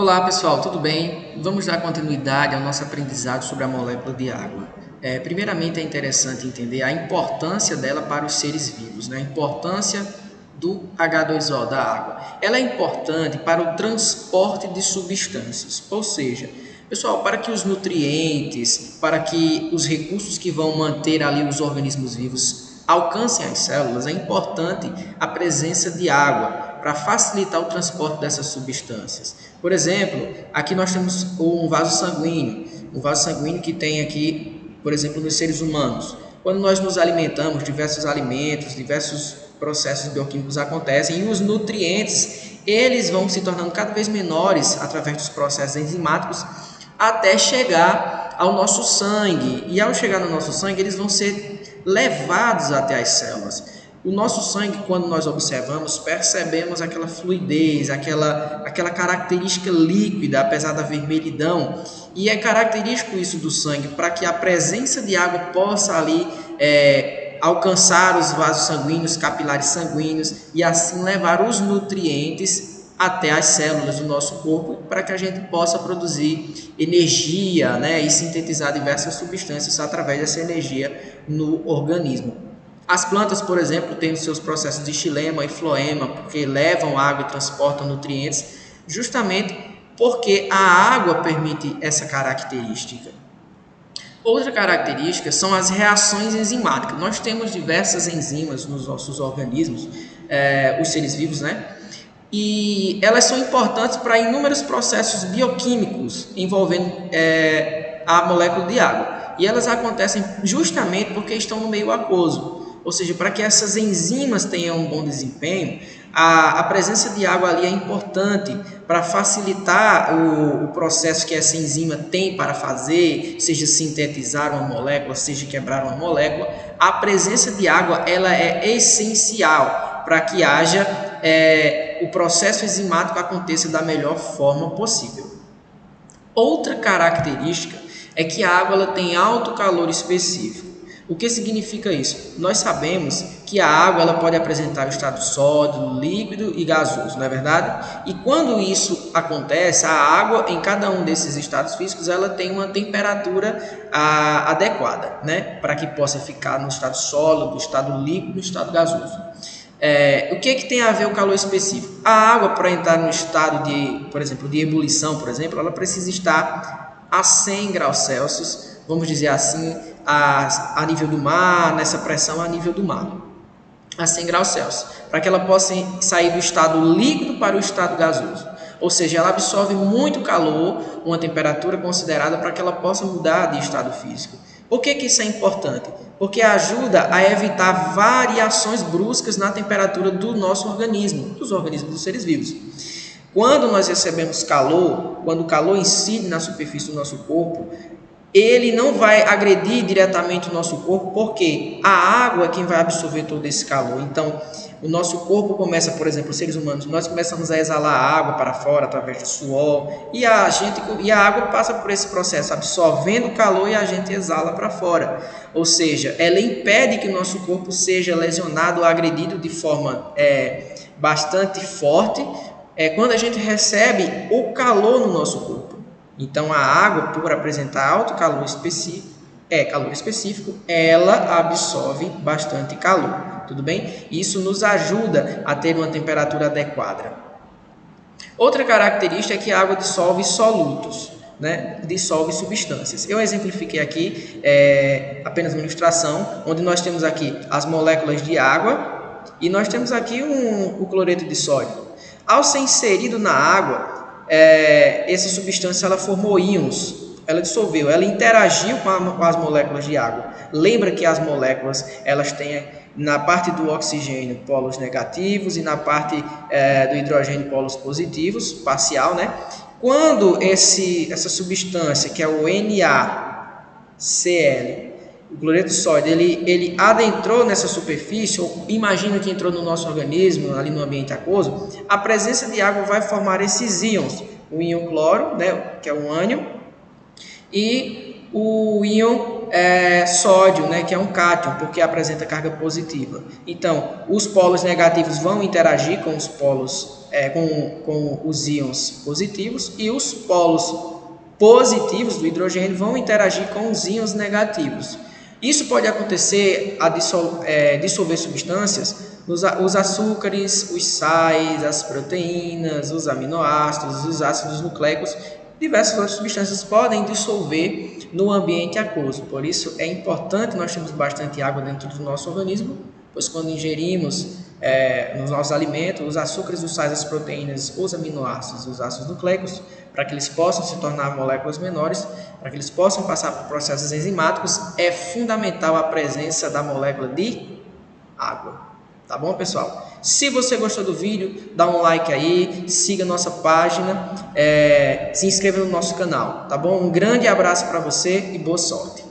Olá pessoal, tudo bem? Vamos dar continuidade ao nosso aprendizado sobre a molécula de água. Primeiramente é interessante entender a importância dela para os seres vivos, né? A importância do H2O, da água. Ela é importante para o transporte de substâncias, ou seja, pessoal, para que os nutrientes, para que os recursos que vão manter ali os organismos vivos alcancem as células, é importante a presença de água para facilitar o transporte dessas substâncias. Por exemplo, aqui nós temos um vaso sanguíneo que tem aqui, por exemplo, nos seres humanos. Quando nós nos alimentamos, diversos alimentos, diversos processos bioquímicos acontecem e os nutrientes, eles vão se tornando cada vez menores através dos processos enzimáticos até chegar ao nosso sangue. E ao chegar no nosso sangue, eles vão ser levados até as células. O nosso sangue, quando nós observamos, percebemos aquela fluidez, aquela característica líquida, apesar da vermelhidão. E é característico isso do sangue, para que a presença de água possa ali alcançar os vasos sanguíneos, capilares sanguíneos, e assim levar os nutrientes até as células do nosso corpo, para que a gente possa produzir energia, né, e sintetizar diversas substâncias através dessa energia no organismo. As plantas, por exemplo, têm os seus processos de xilema e floema, porque levam água e transportam nutrientes, justamente porque a água permite essa característica. Outra característica são as reações enzimáticas. Nós temos diversas enzimas nos nossos organismos, os seres vivos, né? E elas são importantes para inúmeros processos bioquímicos envolvendo a molécula de água. E elas acontecem justamente porque estão no meio aquoso. Ou seja, para que essas enzimas tenham um bom desempenho, a presença de água ali é importante para facilitar o processo que essa enzima tem para fazer, seja sintetizar uma molécula, seja quebrar uma molécula. A presença de água ela é essencial para que haja o processo enzimático aconteça da melhor forma possível. Outra característica é que a água ela tem alto calor específico. O que significa isso? Nós sabemos que a água ela pode apresentar o estado sólido, líquido e gasoso, não é verdade? E quando isso acontece, a água em cada um desses estados físicos ela tem uma temperatura adequada, né? Para que possa ficar no estado sólido, no estado líquido, no estado gasoso. O que tem a ver o calor específico? A água, para entrar no estado de, por exemplo, de ebulição, por exemplo, ela precisa estar a 100 graus Celsius, vamos dizer assim, a nível do mar, nessa pressão a nível do mar, a 100 graus Celsius, para que ela possa sair do estado líquido para o estado gasoso. Ou seja, ela absorve muito calor, uma temperatura considerada para que ela possa mudar de estado físico. Por que isso é importante? Porque ajuda a evitar variações bruscas na temperatura do nosso organismo, dos organismos dos seres vivos. Quando nós recebemos calor, quando o calor incide na superfície do nosso corpo, ele não vai agredir diretamente o nosso corpo, porque a água é quem vai absorver todo esse calor. Então, o nosso corpo começa, por exemplo, os seres humanos, nós começamos a exalar a água para fora através do suor, e a água passa por esse processo, absorvendo o calor e a gente exala para fora. Ou seja, ela impede que o nosso corpo seja lesionado ou agredido de forma bastante forte quando a gente recebe o calor no nosso corpo. Então, a água, por apresentar alto calor específico, ela absorve bastante calor, tudo bem? Isso nos ajuda a ter uma temperatura adequada. Outra característica é que a água dissolve solutos, né? Dissolve substâncias. Eu exemplifiquei aqui apenas uma ilustração, onde nós temos aqui as moléculas de água e nós temos aqui o cloreto de sódio. Ao ser inserido na água, essa substância ela formou íons, ela dissolveu, ela interagiu com as moléculas de água. Lembra que as moléculas elas têm na parte do oxigênio polos negativos e na parte do hidrogênio polos positivos, parcial, né? Quando essa substância, que é o NaCl, o cloreto de sódio, ele adentrou nessa superfície, ou imagina que entrou no nosso organismo, ali no ambiente aquoso, a presença de água vai formar esses íons, o íon cloro, né, que é o ânion, e o íon sódio, né, que é um cátion, porque apresenta carga positiva. Então, os polos negativos vão interagir com os polos, com os íons positivos, e os polos positivos do hidrogênio vão interagir com os íons negativos. Isso pode acontecer a dissolver substâncias, os açúcares, os sais, as proteínas, os aminoácidos, os ácidos nucleicos, diversas outras substâncias podem dissolver no ambiente aquoso. Por isso é importante nós termos bastante água dentro do nosso organismo, pois quando ingerimos nos nossos alimentos os açúcares, os sais, as proteínas, os aminoácidos, os ácidos nucleicos, para que eles possam se tornar moléculas menores, para que eles possam passar por processos enzimáticos, é fundamental a presença da molécula de água. Tá bom, pessoal? Se você gostou do vídeo, dá um like aí, siga nossa página, se inscreva no nosso canal, tá bom? Um grande abraço para você e boa sorte.